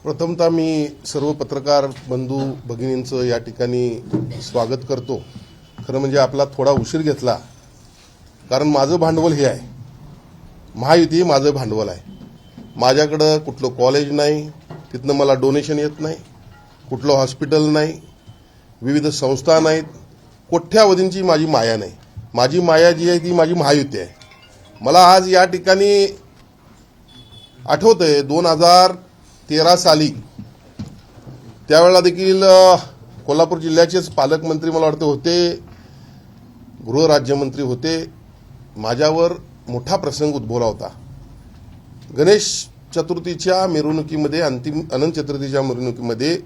प्रथमतः मी सर्व पत्रकार बंधू भगिनींचं या ठिकाणी स्वागत करतो। खरं म्हणजे आपला थोडा उशीर घेतला, कारण माझं भांडवल हे आहे, महायुती माझं भांडवल आहे। माझ्याकडे कुठलं कॉलेज नाही, तिथनं मला डोनेशन येत नाही, कुठलं हॉस्पिटल नाही, विविध संस्था नाहीत, कोट्यावधींची माझी माया नाही। माझी माया जी आहे ती माझी महायुती आहे। मला आज या ठिकाणी आठवतंय 2013 साली त्यावेळेला देखील कोल्हापूर जिल्ह्याचेच पालकमंत्री मला वाटते होते, गृहराज्यमंत्री होते। माझ्यावर मोठा प्रसंग उद्भवला होता। गणेश चतुर्थीच्या मिरवणुकीमध्ये, अनंत चतुर्थीच्या मिरवणुकीमध्ये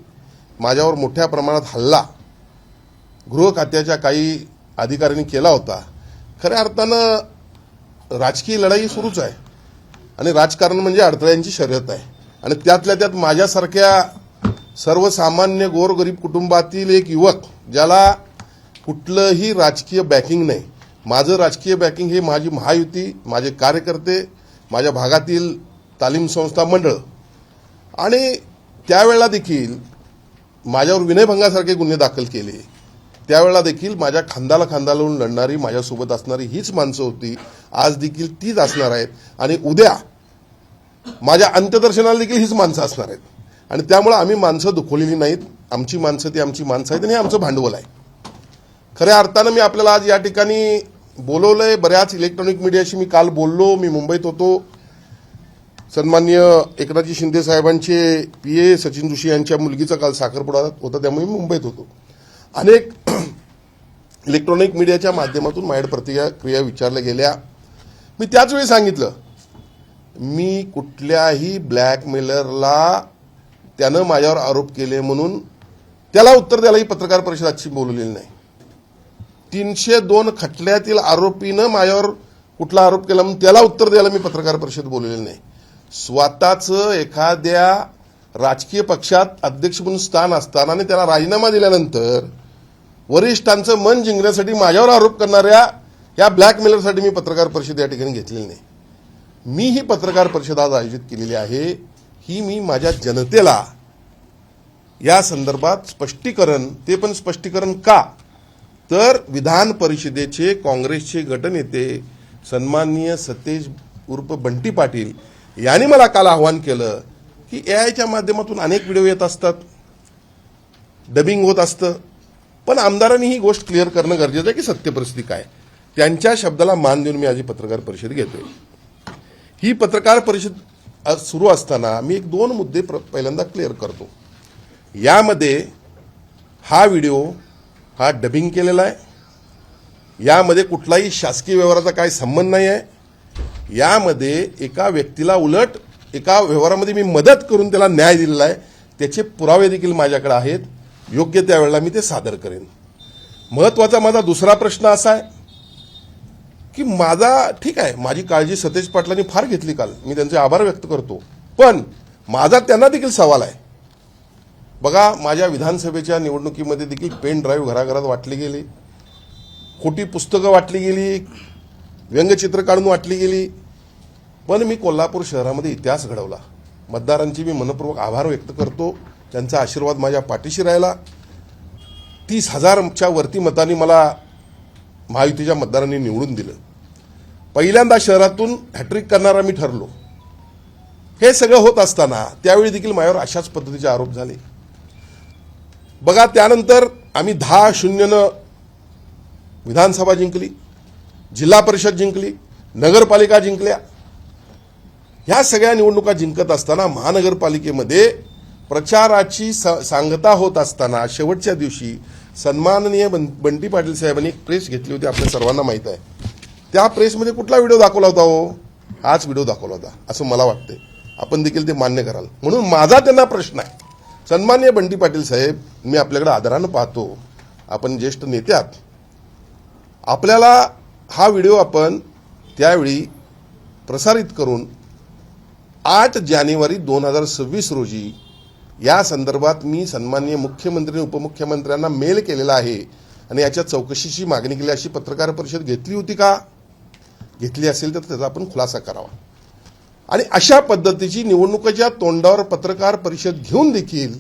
माझ्यावर मोठ्या प्रमाणात हल्ला गृह खात्याच्या काही अधिकाऱ्यांनी केला होता। खऱ्या अर्थानं राजकीय लढाई सुरूच आहे आणि राजकारण म्हणजे अडथळ्यांची शर्यत आहे आणि त्यातल्या त्यात माझ्यासारख्या सर्वसामान्य गोरगरीब कुटुंबातील एक युवक ज्याला कुठलंही राजकीय बॅकिंग नाही, माझं राजकीय बॅकिंग हे माझी महायुती, माझे कार्यकर्ते, माझ्या भागातील तालीम संस्था मंडळ आणि त्यावेळेला देखील माझ्यावर विनयभंगासारखे गुन्हे दाखल केले। त्यावेळेला देखील माझ्या खांद्याला खांदा लावून लढणारी, माझ्यासोबत असणारी हीच माणसं होती, आज देखील तीच असणार आहेत आणि उद्या माझ्या अंत्यदर्शनाला देखील हीच माणसं असणार आहेत आणि त्यामुळे आम्ही माणसं दुखवलेली नाहीत। आमची माणसं ती आमची माणसं आहेत आणि हे आमचं भांडवल आहे। खऱ्या अर्थानं मी आपल्याला आज या ठिकाणी बोलवलंय। बऱ्याच इलेक्ट्रॉनिक मीडियाशी मी काल बोललो। मी मुंबईत होतो। सन्माननीय एकनाथजी शिंदे साहेबांचे पीए सचिन जोशी यांच्या मुलगीचा काल साखरपुडा होता, त्यामुळे मी मुंबईत होतो। अनेक इलेक्ट्रॉनिक मीडियाच्या माध्यमातून माझ्याकडे प्रतिक्रिया विचारल्या गेल्या। मी त्याच वेळी सांगितलं, मी कुठल्याही ब्लॅकमेलरला त्यानं माझ्यावर आरोप केले म्हणून त्याला उत्तर द्यायला ही पत्रकार परिषद आजची बोलवलेली नाही। 302 खटल्यातील आरोपीनं माझ्यावर कुठला आरोप केला म्हणून त्याला उत्तर द्यायला मी पत्रकार परिषद बोलवलेली नाही। स्वतःचं एखाद्या राजकीय पक्षात अध्यक्ष म्हणून स्थान असताना आणि त्याला राजीनामा दिल्यानंतर वरिष्ठांचं मन जिंकण्यासाठी माझ्यावर आरोप करणाऱ्या या ब्लॅकमेलरसाठी मी पत्रकार परिषद या ठिकाणी घेतलेली नाही। मी ही पत्रकार परिषद आज आयोजित केलेली आहे, ही मी माझ्या जनतेला या संदर्भात स्पष्टीकरण, ते पण स्पष्टीकरण का तर विधान परिषदेचे काँग्रेसचे गटनेते सन्माननीय सतेज उर्फ बंटी पाटील यांनी मला काल आवाहन केलं की एआयच्या माध्यमातून अनेक व्हिडिओ येत असतात, डबिंग होत असतं, पण आमदारांनी ही गोष्ट क्लिअर करणं गरजेचं आहे की सत्य परिस्थिती काय। त्यांच्या शब्दाला मान देऊन मी आज पत्रकार परिषद घेतोय। ही पत्रकार परिषद सुरू असताना मी 2 मुद्दे पहिल्यांदा क्लिअर करतो। यामध्ये हा व्हिडिओ हा डबिंग केलेला आहे, यामध्ये कुठलाही शासकीय व्यवहाराचा काही संबंध नाही आहे। यामध्ये एका व्यक्तीला उलट एका व्यवहारामध्ये मी मदत करून त्याला न्याय दिलेला आहे, त्याचे पुरावे देखील माझ्याकडे आहेत। योग्य त्यावेळेला मी ते सादर करेन। महत्वाचा माझा दुसरा प्रश्न असा आहे की माझा ठीक आहे, माझी काळजी सतेज पाटलांनी फार घेतली काल, मी त्यांचे आभार व्यक्त करतो, पण माझा त्यांना देखील सवाल आहे। बघा, माझ्या विधानसभेच्या निवडणुकीमध्ये देखील पेन ड्राईव्ह घराघरात वाटली गेली, खोटी पुस्तकं वाटली गेली, व्यंगचित्र काढून वाटली गेली, पण मी कोल्हापूर शहरामध्ये इतिहास घडवला। मतदारांची मी मनपूर्वक आभार व्यक्त करतो, त्यांचा आशीर्वाद माझ्या पाठीशी राहिला। 30,000च्या वरती मतांनी मला महायुतीच्या मतदारांनी निवडून दिलं। पहिल्यांदा शहरातून हॅट्रिक करणारा मी ठरलो। हे सगळं होत असताना त्यावेळी देखील माझ्यावर अशाच पद्धतीचे आरोप झाले। बघा, त्यानंतर आम्ही 10-0 विधानसभा जिंकली, जिल्हा परिषद जिंकली, नगरपालिका जिंकल्या। ह्या सगळ्या निवडणुका जिंकत असताना महानगरपालिकेमध्ये प्रचाराची सांगता होत असताना शेवटच्या दिवशी सन्माननीय बंटी पाटील साहेबांनी एक प्रेस घेतली होती, आपल्या सर्वांना माहीत आहे। त्या प्रेसमध्ये कुठला व्हिडिओ दाखवला होता हो? हाच व्हिडिओ दाखवला होता असं मला वाटतंय। आपण देखील ते मान्य कराल, म्हणून माझा त्यांना प्रश्न आहे, सन्माननीय बंटी पाटील साहेब, मी आपल्याकडे आदरानं पाहतो, आपण ज्येष्ठ नेते आहात, आपल्याला हा व्हिडिओ आपण त्यावेळी प्रसारित करून 8 जानेवारी 2026 रोजी या संदर्भात मी सन्माननीय मुख्यमंत्री आणि उपमुख्यमंत्र्यांना मेल केलेला आहे आणि याच्या चौकशीची मागणी केली, अशी पत्रकार परिषद घेतली होती का? घेतली असेल तर त्याचा आपण खुलासा करावा। आणि अशा पद्धतीची निवडणुकीच्या तोंडावर पत्रकार परिषद घेऊन देखील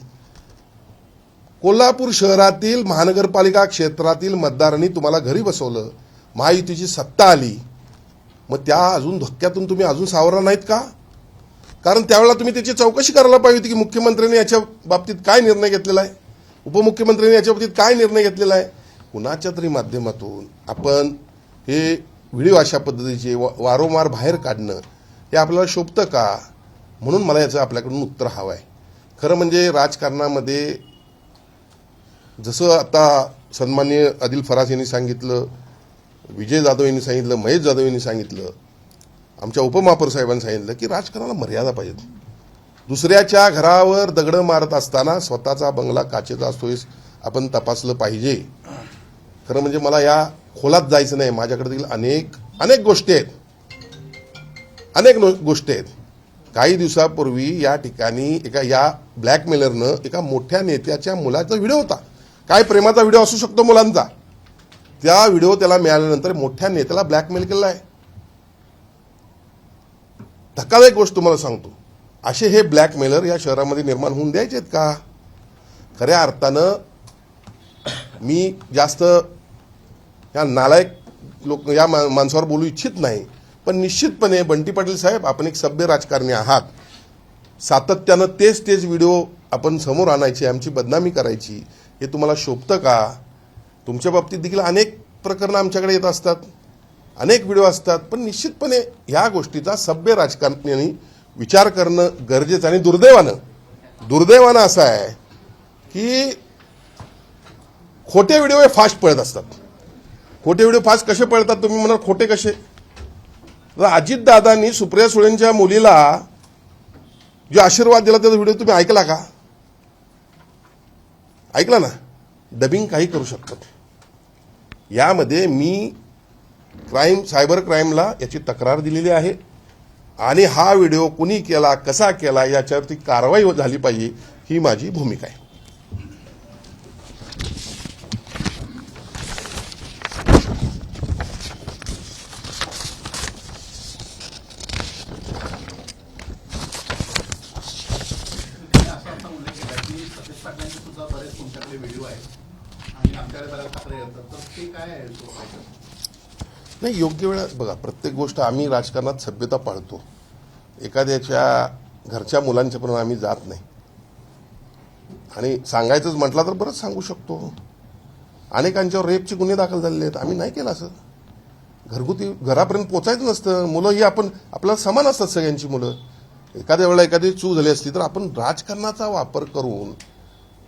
कोल्हापूर शहरातील महानगरपालिका क्षेत्रातील मतदारांनी तुम्हाला घरी बसवलं, महायुतीची सत्ता आली, मग त्या अजून धक्क्यातून तुम्ही अजून सावरला नाहीत का? कारण त्यावेळेला तुम्ही त्याची चौकशी करायला पाहिजे होती की मुख्यमंत्र्यांनी याच्या बाबतीत काय निर्णय घेतलेला आहे, उपमुख्यमंत्र्यांनी याच्या बाबतीत काय निर्णय घेतलेला आहे. कुणाच्या तरी माध्यमातून आपण हे व्हिडिओ अशा पद्धतीचे वारंवार बाहेर काढणं हे आपल्याला शोभतं का? म्हणून मला याचं आपल्याकडून उत्तर हवं आहे. खरं म्हणजे राजकारणामध्ये जसं आता सन्माननीय आदिल फरास यांनी सांगितलं, विजय जाधव यांनी सांगितलं, महेश जाधव यांनी सांगितलं, आमच्या उपमहापौर साहेबांनी सांगितलं की राजकारणाला मर्यादा पाहिजेत. दुसऱ्याच्या घरावर दगडं मारत असताना स्वतःचा बंगला काचेचा असतो हे आपण तपासलं पाहिजे. खरं म्हणजे मला या खोलात जायचं नाही. माझ्याकडे देखील अनेक गोष्टी आहेत, काही दिवसापूर्वी या ठिकाणी या ब्लॅकमेलरनं एका मोठ्या नेत्याच्या मुलाचा व्हिडिओ होता, काय प्रेमाचा व्हिडिओ असू शकतो मुलांचा, त्या व्हिडिओ त्याला मिळाल्यानंतर मोठ्या नेत्याला ब्लॅकमेल केलं आहे. धक्कादायक गोष्ट तुम्हाला सांगतो, असे हे ब्लॅकमेलर या शहरामध्ये निर्माण होऊन द्यायचे आहेत का? खऱ्या अर्थानं मी जास्त या नालायक लोक या माणसावर बोलू इच्छित नाही, पण निश्चितपणे बंटी पाटील साहेब, आपण एक सभ्य राजकारणी आहात. सातत्यानं तेच व्हिडिओ आपण समोर आणायचे, आमची बदनामी करायची, हे तुम्हाला शोभतं का? तुमच्या बाबतीत देखील अनेक प्रकरणं आमच्याकडे येत असतात, अनेक व्हिडिओ असतात, पण निश्चितपणे ह्या गोष्टीचा सभ्य राजकारण्यांनी विचार करणं गरजेचं. आणि दुर्दैवानं असं आहे की खोटे व्हिडिओ हे फास्ट पळत असतात. खोटे व्हिडिओ फास्ट कसे पळतात तुम्ही म्हणाल, खोटे कसे? अजितदादांनी सुप्रिया सुळेंच्या मुलीला जो आशीर्वाद दिला त्याचा व्हिडिओ तुम्ही ऐकला का? ऐकला ना? डबिंग काही करू शकतात. यामध्ये मी सायबर क्राईमला याची तक्रार दिलेली आहे आणि हा व्हिडिओ कुणी केला, कसा केला, याच्यावरती कारवाई झाली पाहिजे, ही माझी भूमिका आहे. नाही, योग्य वेळा बघा, प्रत्येक गोष्ट आम्ही राजकारणात सभ्यता पाळतो. एखाद्याच्या घरच्या मुलांच्या पण आम्ही जात नाही. आणि सांगायचंच म्हटलं तर बरंच सांगू शकतो. अनेकांच्यावर रेपचे गुन्हे दाखल झालेले आहेत, आम्ही नाही केलं. असं घरगुती घरापर्यंत पोचायचं नसतं. मुलं ही आपल्याला समान असतात, सगळ्यांची मुलं. एखाद्या वेळेला एखादी चूक झाली असली तर आपण राजकारणाचा वापर करून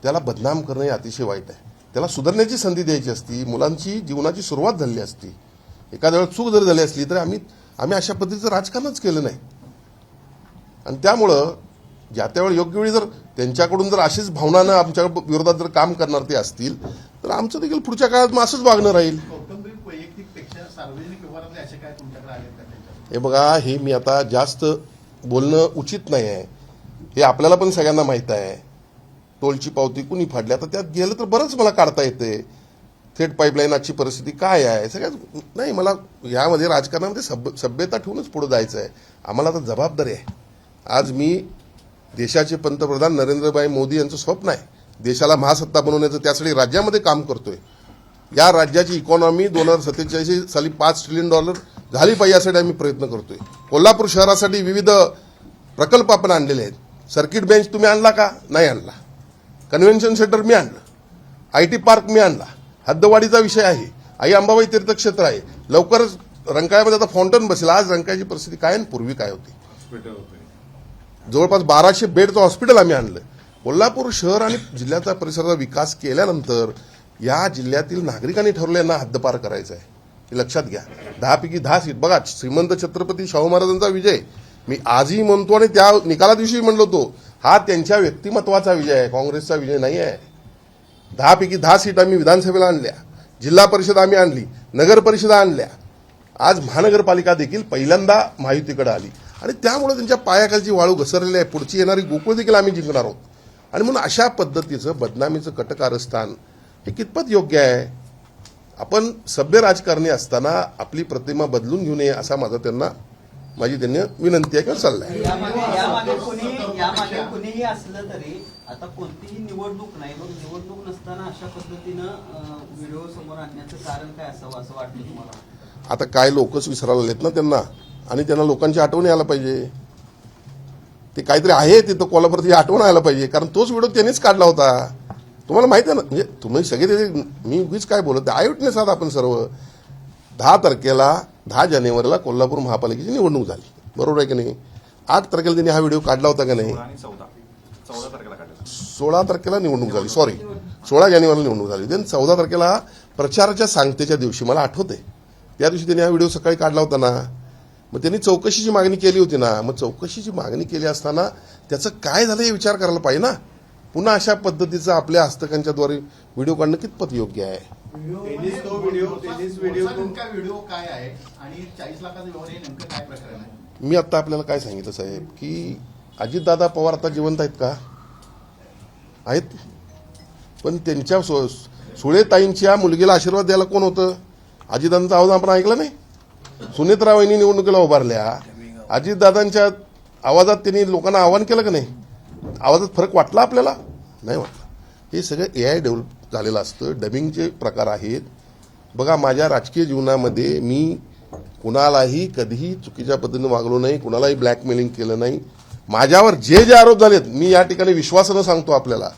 त्याला बदनाम करणं हे अतिशय वाईट आहे. त्याला सुधारण्याची संधी द्यायची असती, मुलांची जीवनाची सुरुवात झाली असती. एखाद्या वेळेला चूक जर झाली असली तर आम्ही अशा पद्धतीचं राजकारणच केलं नाही. आणि त्यामुळं ज्या त्यावेळी योग्य वेळी जर त्यांच्याकडून जर अशीच भावनानं आमच्या विरोधात जर काम करणार ते असतील तर आमचं देखील पुढच्या काळात मग असंच वागणं राहील. हे बघा, हे मी आता जास्त बोलणं उचित नाही आहे. हे आपल्याला पण सगळ्यांना माहीत आहे. टोलची पावती कुणी फाडली, आता त्यात गेलं तर बरंच मला काढता येते. थेट पाईपलाईन आजची परिस्थिती काय आहे सगळ्यात नाही. मला यामध्ये राजकारणामध्ये सभ्यता ठेवूनच पुढे जायचं आहे. आम्हाला आता जबाबदारी आहे. आज मी देशाचे पंतप्रधान नरेंद्रभाई मोदी यांचं स्वप्न आहे देशाला महासत्ता बनवण्याचं, त्यासाठी राज्यामध्ये काम करतोय. या राज्याची इकॉनॉमी 2047 साली $5 ट्रिलियन झाली पाहिजे यासाठी आम्ही प्रयत्न करतोय. कोल्हापूर शहरासाठी विविध प्रकल्प आपण आणलेले आहेत. सर्किट बेंच तुम्ही आणला का? नाही आणला. कन्व्हेन्शन सेंटर मी आणलं, IT पार्क मी आणला, हद्दवाढीचा विषय आहे, आई अंबाबाई तीर्थक्षेत्र आहे, लवकरच रंकाळ्यामध्ये आता फाउंटन बसेल. आज रंकाळ्याची परिस्थिती काय आणि पूर्वी काय होती? जवळपास 1200 बेडचं हॉस्पिटल आम्ही आणलं. कोल्हापूर शहर आणि जिल्ह्याचा परिसराचा विकास केल्यानंतर या जिल्ह्यातील नागरिकांनी ठरवलं यांना हद्दपार करायचं आहे. हे लक्षात घ्या. 10 पैकी 10 सीट. बघा, श्रीमंत छत्रपती शाहू महाराजांचा विजय मी आजही म्हणतो आणि त्या निकाला दिवशी म्हणलो होतो, हा त्यांच्या व्यक्तिमत्वाचा विजय आहे, काँग्रेसचा विजय नाही आहे. 10 पैकी 10 सीट आम्ही विधानसभेला आणल्या, जिल्हा परिषद आम्ही आणली, नगर परिषदा आणल्या. आज महानगरपालिका देखील पहिल्यांदा महायुतीकडे आली आणि त्यामुळे त्यांच्या पायाखालची वाळू घसरलेली आहे. पुढची येणारी गोकुळ देखील आम्ही जिंकणार आहोत. आणि म्हणून अशा पद्धतीचं बदनामीचं कटकारस्थान हे कितपत योग्य आहे? आपण सभ्य राजकारणी असताना आपली प्रतिमा बदलून घेऊ नये असा माझा त्यांना माझी त्यांनी विनंती आहे किंवा सल्ला आहे. यामागे कुणीही असलं तरी आता कोणतीही निवडणूक नाही, मग निवडणूक नसताना अशा पद्धतीनं व्हिडिओ समोर आणण्याचं कारण काय असावं असं वाटतं तुम्हाला? आता काय लोकच विसरायला लागलेत ना त्यांना, आणि त्यांना लोकांची आठवण यायला पाहिजे. ते काहीतरी आहे तिथं कोल्हापूरची आठवण यायला पाहिजे, कारण तोच व्हिडिओ त्यांनीच काढला होता. तुम्हाला माहिती आहे ना, म्हणजे तुम्ही सगळे ते मी उगीच काय बोलत आय विटनेस आहात आपण सर्व. 10 जानेवारीला कोल्हापूर महापालिकेची निवडणूक झाली, बरोबर आहे की नाही? 8 तारखेला त्यांनी हा व्हिडिओ काढला होता का नाही? 16 तारखेला निवडणूक झाली, सॉरी 16 जानेवारीला निवडणूक झाली. देन 14 तारखेला प्रचाराच्या सांगतेच्या दिवशी मला आठवते त्या दिवशी त्यांनी हा व्हिडिओ सकाळी काढला होता ना. मग त्यांनी चौकशीची मागणी केली होती ना. मग चौकशीची मागणी केली असताना त्याचं काय झालं हे विचार करायला पाहिजे ना. पुन्हा अशा पद्धतीचं आपल्या हस्तकांच्याद्वारे व्हिडिओ काढणं कितपत योग्य आहे? व्हिडिओ काय आहे आणि 40 लाखाचा व्यवहार हे नेमकं काय प्रकरण आहे? मी आता आपल्याला काय सांगितलं साहेब, की अजितदादा पवार आता जिवंत आहेत का? आहेत. पण त्यांच्या सुळेताईंच्या मुलगीला आशीर्वाद द्यायला कोण होतं? अजितदादांचा आवाज आपण ऐकला नाही? सुनेत्राबाईंनी निवडणुकीला उभारल्या, अजितदादांच्या आवाजात त्यांनी लोकांना आवाहन केलं का नाही? आवाजात फरक वाटला आपल्याला? नाही वाटला. हे सगळं AI डेव्हलप झालेलं असतं, डबिंगचे प्रकार आहेत. बघा, माझ्या राजकीय जीवनामध्ये मी कुणालाही कधीही चुकीच्या पद्धतीने वागलो नाही, कुणालाही ब्लॅकमेलिंग केलं नाही. माझ्यावर जे आरोप झालेत, मी या ठिकाणी विश्वासानं सांगतो आपल्याला,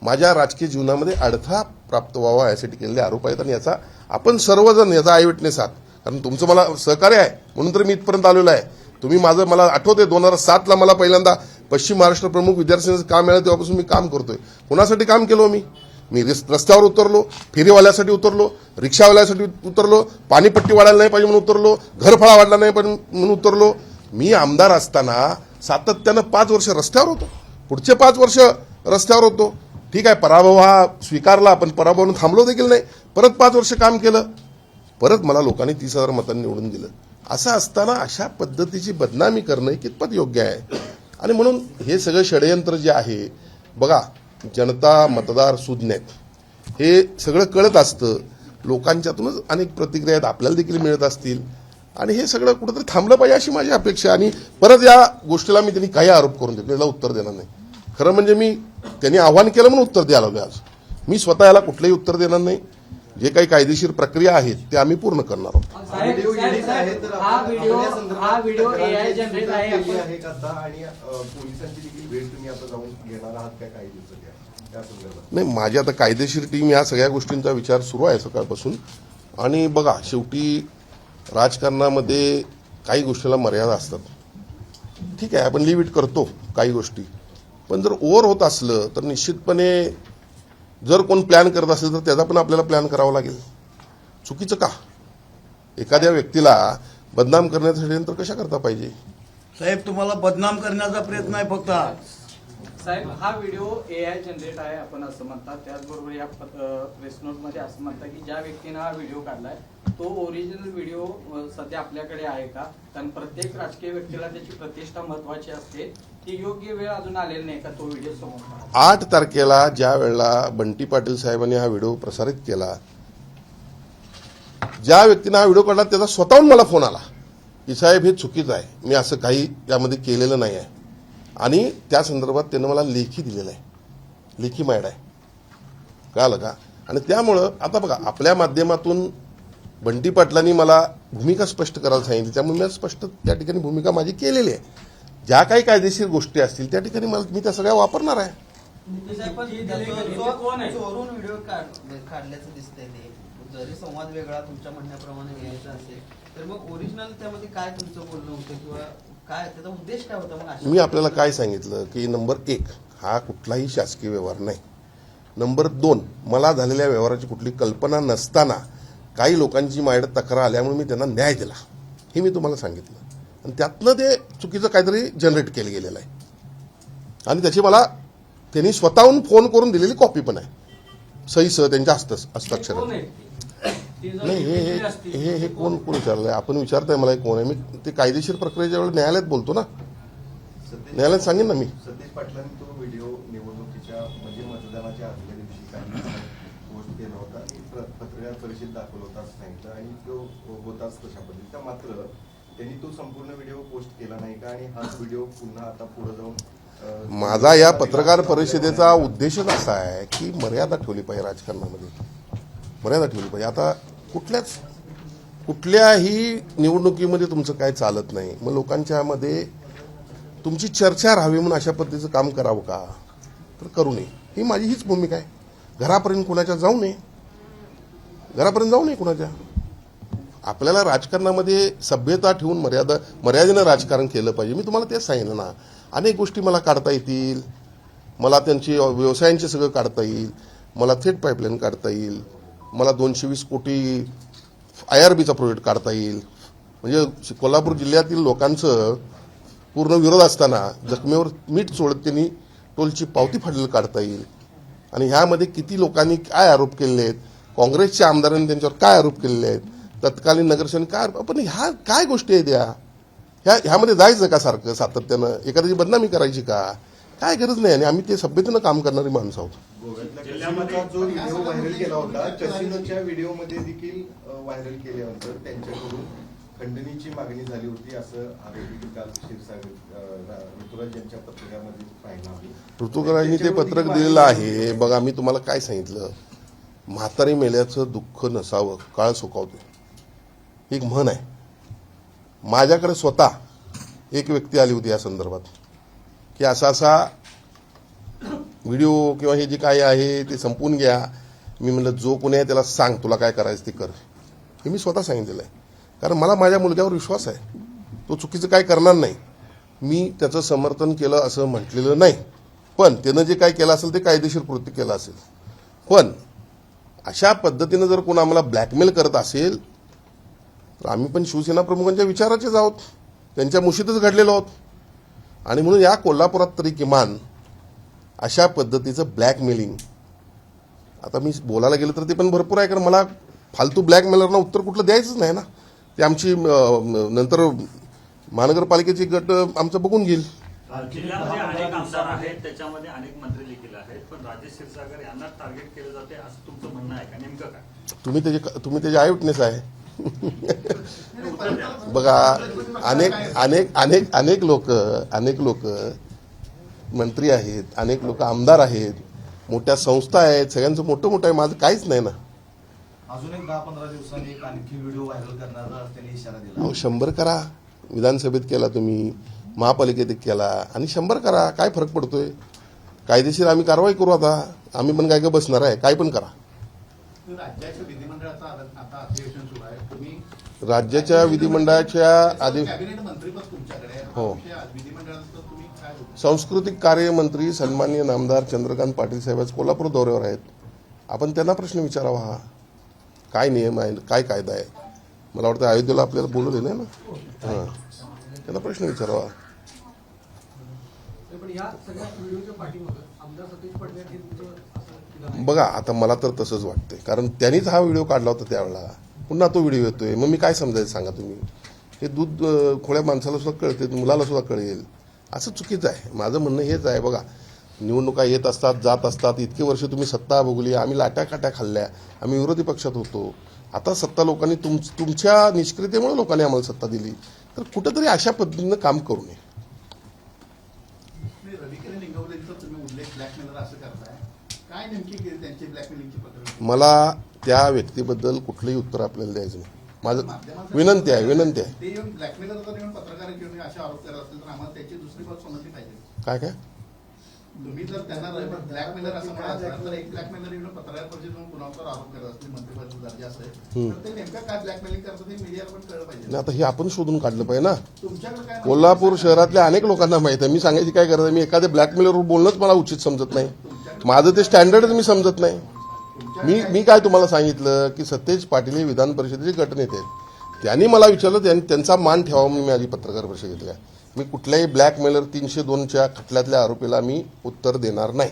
माझ्या राजकीय जीवनामध्ये अडथळा प्राप्त व्हावा यासाठी केलेले आरोप आहेत. आणि याचा आपण सर्वजण याचा आय विटनेस आहात, कारण तुमचं मला सहकार्य आहे म्हणून तर मी इथपर्यंत आलेलो आहे. तुम्ही माझं, मला आठवते 2007ला मला पहिल्यांदा पश्चिम महाराष्ट्र प्रमुख विद्यार्थ्यांचं काम मिळालं, तेव्हापासून मी काम करतोय. कुणासाठी काम केलं? मी रस्त्यावर उतरलो, फेरीवाल्यासाठी उतरलो, रिक्षावाल्यासाठी उतरलो, पाणीपट्टी वाढायला नाही पाहिजे म्हणून उतरलो, घरफळा वाढला नाही पाहिजे म्हणून उतरलो. मी आमदार असताना सातत्यानं 5 वर्ष रस्त्यावर होतो, पुढचे 5 वर्ष रस्त्यावर होतो. ठीक आहे, पराभव हा स्वीकारला, पण पराभवानं थांबलो देखील नाही. परत 5 वर्ष काम केलं, परत मला लोकांनी 30,000 मतांनी निवडून दिलं. असं असताना अशा पद्धतीची बदनामी करणं कितपत योग्य आहे? आणि म्हणून हे सगळं षडयंत्र जे आहे, बघा, जनता मतदार सुज्ञ आहेत, हे सगळं कळत असतं. लोकांच्यातूनच अनेक प्रतिक्रिया आपल्याला देखील मिळत असतील, आणि हे सगळं कुठंतरी थांबलं पाहिजे अशी माझी अपेक्षा. आणि परत या गोष्टीला मी त्यांनी काही आरोप करून देतो, याला उत्तर देणार नाही. खरं म्हणजे मी त्यांनी आव्हान केलं म्हणून उत्तर द्यायला लागलो आज. मी स्वतः याला कुठलंही उत्तर देणार नाही. जे काही कायदेशीर प्रक्रिया आहेत ते आम्ही पूर्ण करणार आहोत. हा व्हिडिओ AI जनरेट आहे आणि पोलिसांची देखील भेट तुम्ही आता जाऊन घेणार आहात का काही दिवसात त्या संदर्भात? नाही, माझी आता कायदेशीर टीम या सगळ्या गोष्टींचा विचार सुरू आहे सकाळपासून. आणि बघा, शेवटी राजकारणामध्ये काही गोष्टीला मर्यादा असतात. ठीक आहे, आपण लिव्ह इट करतो काही गोष्टी, पण जर ओव्हर होत असलं तर निश्चितपणे जर कोण प्लॅन करत असेल तर त्याचा पण आपल्याला प्लॅन करावा लागेल. चुकीचं का? एखाद्या व्यक्तीला बदनाम करण्यासाठी तर कशा करता पाहिजे? साहेब, तुम्हाला बदनाम करण्याचा प्रयत्न आहे फक्त. साहेब, हा व्हिडिओ AI जनरेट आहे आपण असं म्हणतात. त्याचबरोबर या प्रेस नोटमध्ये असं म्हणतात की ज्या व्यक्तीनं हा व्हिडिओ काढलाय तो ओरिजिनल व्हिडिओ सध्या आपल्याकडे आहे का? कारण प्रत्येक राजकीय व्यक्तीला त्याची प्रतिष्ठा महत्वाची असते. ती योग्य वेळ अजून आलेली नाही का तो व्हिडिओ समोर? 8 तारखेला ज्या वेळेला बंटी पाटील साहेबांनी हा व्हिडिओ प्रसारित केला, ज्या व्यक्तीने हा व्हिडिओ काढला त्याचा स्वतःहून मला फोन आला की साहेब हे चुकीचं आहे, मी असं काही यामध्ये केलेलं नाही आहे. आणि त्या संदर्भात त्यानं मला लेखी दिलेलं आहे, लेखी मॅड आहे, कळालं का? आणि त्यामुळं आता बघा, आपल्या माध्यमातून बंटी पाटलांनी मला भूमिका स्पष्ट करायला सांगितली, त्यामुळे मी स्पष्ट त्या ठिकाणी भूमिका माझी केलेली आहे. ज्या काही कायदेशीर गोष्टी असतील त्या ठिकाणी मी त्या सगळ्या वापरणार आहे. चोरून व्हिडिओ काढल्याचं दिसतंय. ते जरी संवाद वेगळा तुमच्या म्हणण्याप्रमाणे घ्यायचा असेल तर मग ओरिजिनल त्यामध्ये काय तुमचं बोलणं होतं किंवा काय त्याचा उद्देश काय होता? मग मी आपल्याला काय सांगितलं की नंबर 1, हा कुठलाही शासकीय व्यवहार नाही. नंबर 2, मला झालेल्या व्यवहाराची कुठली कल्पना नसताना काही लोकांची माझ्याकडे तक्रार आल्यामुळे मी त्यांना न्याय दिला, हे मी तुम्हाला सांगितलं. आणि त्यातनं ते चुकीचं काहीतरी जनरेट केलं गेलेलं आहे. आणि त्याची मला त्यांनी स्वतःहून फोन करून दिलेली कॉपी पण आहे, सहीसह त्यांच्या हस्ताक्षर. नाही, हे कोण विचारलंय? आपण विचारताय मला कोण आहे? मी ते कायदेशीर प्रक्रियेच्या वेळेला न्यायालयात बोलतो ना, न्यायालयात सांगेन ना मी. सतीश पाटलांनी तो व्हिडिओ निवडणुकीच्या म्हणजे मतदानाच्या आदल्या दिवशी काही पोस्ट केला होता आणि पत्रकार परिषद दाखवलं होता असं सांगितलं आणि तो होताच तशा पद्धतीचा. मात्र त्यांनी तो संपूर्ण व्हिडिओ पोस्ट केला नाही का आणि हाच व्हिडिओ पुन्हा आता पुढे जाऊन माझा या पत्रकार परिषदेचा उद्देशच असा आहे की मर्यादा ठेवली पाहिजे राजकारणामध्ये, मर्यादा ठेवली पाहिजे. आता कुठल्याही निवडणुकीमध्ये तुमचं काय चालत नाही, मग लोकांच्या मध्ये तुमची चर्चा राहावी म्हणून अशा पद्धतीचं काम करावं का, तर करू नये. ही माझी हीच भूमिका आहे. घरापर्यंत कुणाच्या जाऊ नये, घरापर्यंत जाऊ नये कुणाच्या. आपल्याला राजकारणामध्ये सभ्यता ठेवून मर्यादेनं राजकारण केलं पाहिजे. मी तुम्हाला तेच सांगितलं ना, अनेक गोष्टी मला काढता येतील, मला त्यांची व्यवसायांचे सगळं काढता येईल, मला थेट पाईपलाईन काढता येईल, मला 220 कोटी IRBचा प्रोजेक्ट काढता येईल. म्हणजे कोल्हापूर जिल्ह्यातील लोकांचं पूर्ण विरोध असताना जखमेवर मीठ सोडत त्यांनी टोलची पावती फाडलेलं काढता येईल. आणि ह्यामध्ये किती लोकांनी काय आरोप केलेले आहेत, काँग्रेसच्या आमदारांनी त्यांच्यावर काय आरोप केलेले आहेत, तत्कालीन नगरसेवकांनी काय, पण ह्या काय गोष्टी आहेत ह्यामध्ये जायचं का सारखं सातत्यानं, एखाद्याची बदनामी करायची का, काय गरज नाही. आणि आम्ही ते सभ्यतेनं काम करणारी माणसं आहोत. गोव्यातल्या कॅसिनोचा जो व्हिडिओ व्हायरल केला होता, कॅसिनोच्या व्हिडिओमध्ये देखील व्हायरल केल्यानंतर त्यांच्याकडून खंडणीची मागणी झाली होती असं आरोपी काल क्षीरसागर ऋतुराज यांच्या पत्रकामध्ये पाहिलं आम्ही. ऋतुराजांनी ते पत्रक दिलेलं आहे. बघा, मी तुम्हाला काय सांगितलं, म्हातारी मेल्याचं दुःख नसावं काळ सुकावते, एक म्हण आहे. माझ्याकडे स्वतः एक व्यक्ती आली होती या संदर्भात की असा व्हिडिओ किंवा हे जे काय आहे ते संपवून घ्या. मी म्हणलं जो कोणी आहे त्याला सांग तुला काय करायचं ते कर, हे मी स्वतः सांगितलेलं आहे. कारण मला माझ्या मुलग्यावर विश्वास आहे, तो चुकीचं काय करणार नाही. मी त्याचं समर्थन केलं असं म्हटलेलं नाही, पण त्यानं जे काय केलं असेल ते कायदेशीर कृत्य केलं असेल. पण अशा पद्धतीनं जर कोण आम्हाला ब्लॅकमेल करत असेल तर आम्ही पण शिवसेना प्रमुखांच्या विचाराचेच आहोत, त्यांच्या मुशीतच घडलेलो आहोत. आणि म्हणून या कोल्हापुरात तरी किमान अशा पद्धतीचं ब्लॅकमेलिंग, आता मी बोलायला गेलं तर ते पण भरपूर आहे, कारण मला फालतू ब्लॅकमेलरना उत्तर कुठलं द्यायचंच नाही ना. ते आमची नंतर महानगरपालिकेची गट आमचं बघून घेईल. जिल्ह्यामध्ये अनेक आमदार आहेत, त्याच्यामध्ये अनेक मंत्री देखील आहेत, पण राजेश क्षीरसागर यांना टार्गेट केलं जाते असं तुमचं म्हणणं आहे का, नेमकं काय? तुम्ही त्याचे आय विटनेस आहे. बघा, अनेक लोक मंत्री आहेत, अनेक लोक आमदार आहेत, मोठ्या संस्था आहेत, सगळ्यांचं मोठं आहे. माझं काहीच नाही ना. अजून एक 10-15 दिवसांनी एक आणखी व्हिडिओ व्हायरल करण्याचा त्यांनी इशारा दिला. अहो 100 करा, विधानसभेत केला तुम्ही, महापालिकेत एक केला, आणि 100 करा, काय फरक पडतोय. कायदेशीर आम्ही कारवाई करू. आता आम्ही पण काय का बसणार आहे, काय पण करा. राज्याच्या विधिमंडळाचा आता अधिवेशन सुरू आहे, तुम्ही राज्याच्या विधिमंडळाच्या कॅबिनेट मंत्रीपद तुमच्याकडे आहे. हो. विधिमंडळाचं तुम्ही काय सांस्कृतिक कार्य मंत्री सन्माननीय नामदार चंद्रकांत पाटील साहेब आज कोल्हापूर दौऱ्यावर आहेत. आपण त्यांना प्रश्न विचारावा, हा काय नियम आहे, काय कायदा आहे. मला वाटतं अयोध्येला आपल्याला बोलवले नाही ना, हां, त्यांना प्रश्न विचारावा. पण या सगळ्या व्हिडिओच्या पाठीमागे आमदार सतीश पडणे हे तुमचं असं बघा, आता मला तर तसंच वाटतंय, कारण त्यांनीच हा व्हिडिओ काढला होता त्यावेळेला, पुन्हा तो व्हिडिओ येतोय. मग मी काय समजायचं सांगा तुम्ही. हे दूध खोळ्या माणसाला सुद्धा कळते, मुलाला सुद्धा कळेल, असं चुकीचं आहे. माझं म्हणणं हेच आहे. बघा, निवडणुका येत असतात, जात असतात. इतके वर्ष तुम्ही सत्ता भोगली, आम्ही लाट्याकाट्या खाल्ल्या, आम्ही विरोधी पक्षात होतो. आता सत्ता लोकांनी तुमच्या निष्क्रियतेमुळे लोकांनी आम्हाला सत्ता दिली, तर कुठंतरी अशा पद्धतीनं काम करू नये. रविकिरण लिंगवलेंचा तुम्ही उल्लेख ब्लॅकमेलर असं करताय, काय नेमकी त्यांची ब्लॅकमेलिंगची पद्धत? मला त्या व्यक्तीबद्दल कुठलंही उत्तर आपल्याला द्यायचं नाही. माझं विनंती आहे. ते येऊन ब्लॅकमेलर जर येऊन पत्रकार घेऊन असे आरोप करत असतील तर आम्हाला त्याची दुसरी बाजू समजली पाहिजे. काय तुम्ही जर त्यांना ब्लॅकमेलर असं म्हणाल तर एक ब्लॅकमेलर येऊन पत्रकार परिषदेतून कुणावर आरोप करत असतील, मंत्रिपदाचा दर्जा असेल, तर ते नेमकं काय ब्लॅकमेलिंग करतात हे मीडियाला पण कळलं पाहिजे. नाही, आता हे आपण शोधून काढलं पाहिजे ना. तुमच्याकडे काय कोल्हापूर शहरातल्या अनेक लोकांना माहित आहे. मी सांगायची काय गरज आहे. मी एखाद्या ब्लॅकमेलवर बोलणंच मला उचित समजत नाही. माझं ते स्टँडर्डच मी समजत नाही. मी काय तुम्हाला सांगितलं की सतेज पाटील हे विधान परिषदेचे गटनेते आहेत. त्यांनी मला विचारलं, त्यांचा मान ठेवावा म्हणून मी आधी पत्रकार परिषद घेतली. मी कुठल्याही ब्लॅकमेलर 302च्या खटल्यातल्या आरोपीला मी उत्तर देणार नाही.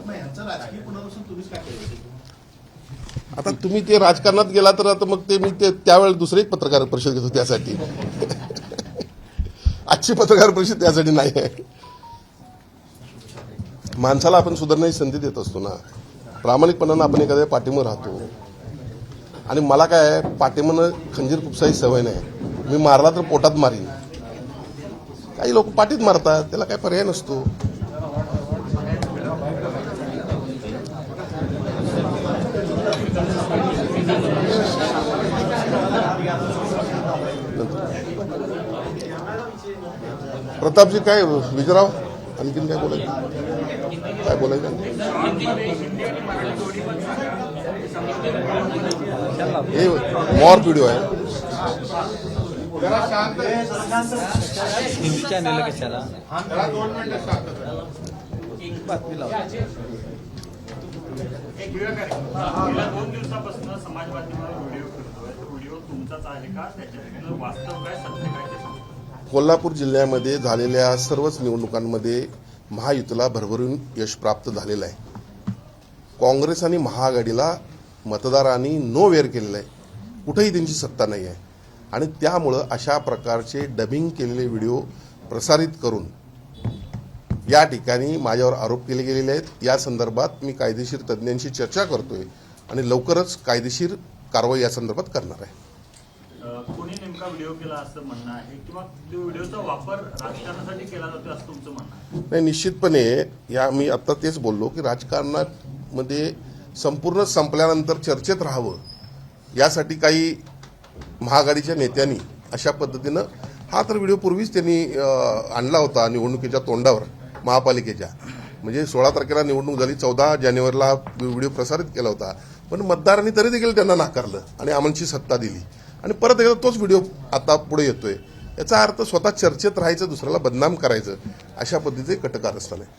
यांचं राजकीय पुनर्वसन तुम्हीच काय केलं? आता तुम्ही ते राजकारणात गेला तर आता मग ते मी त्यावेळेला दुसरी एक पत्रकार परिषद घेतो त्यासाठी. आजची पत्रकार परिषद त्यासाठी नाही आहे. माणसाला आपण सुधारण्याची संधी देत असतो ना. प्रामाणिकपणानं आपण एखाद्या पाठीमागे राहतो. आणि मला काय पाठीमागं खंजीर खुपसाची सवय नाही. मी मारला तर पोटात मारीन. काही लोक पाठीत मारतात, त्याला काही पर्याय नसतो. प्रतापजी काय विजयराव आणखीन काय बोलायचं? काय बोलायचं? हे मॉर्फ व्हिडिओ आहे. जरा शांत चॅनल कशाला जरा 2 मिनिटं शांत बातमी लावा. गेल्या 2 दिवसापासून समाज माध्यमावर व्हिडिओ फिरतोय. तो व्हिडिओ तुमचाच आहे का? त्याच्यात वास्तव काय, सत्य काय ते सांगा. कोल्हापूर जिल्ह्यामध्ये झालेल्या सर्वच निवडणुकांमध्ये महायुतीला भरभरून यश प्राप्त झालेलं आहे. काँग्रेस आणि महाआघाडीला मतदारांनी नो वेअर केलेलं आहे. कुठेही त्यांची सत्ता नाही आहे आणि त्यामुळं अशा प्रकारचे डबिंग केलेले व्हिडिओ प्रसारित करून या ठिकाणी माझ्यावर आरोप केले गेलेले आहेत. या संदर्भात मी कायदेशीर तज्ज्ञांशी चर्चा करतोय आणि लवकरच कायदेशीर कारवाई या संदर्भात करणार आहे. कोणी नेमका व्हिडिओ केला असं म्हणणं आहे किंवा तो व्हिडिओचा वापर राजकारणासाठी केला जातो असं तुमचं म्हणणं आहे? नाही, निश्चितपणे या मी आता तेच बोललो की राजकारणामध्ये संपूर्ण संपल्यानंतर चर्चेत राहावं यासाठी काही महाआघाडीच्या नेत्यांनी अशा पद्धतीनं हा तर व्हिडिओ पूर्वीच त्यांनी आणला होता निवडणुकीच्या तोंडावर महापालिकेच्या. म्हणजे 16 तारखेला निवडणूक झाली, 14 जानेवारीला व्हिडिओ प्रसारित केला होता, पण मतदारांनी तरी देखील त्यांना नाकारलं आणि आमची सत्ता दिली आणि परत एकदा तोच व्हिडिओ आता पुढे येतोय. याचा अर्थ स्वतः चर्चेत राहायचं, दुसऱ्याला बदनाम करायचं, अशा पद्धतीचे कटकारस्थान आहे.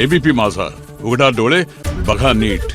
एबीपी माझा, उघडा डोळे बघा नीट.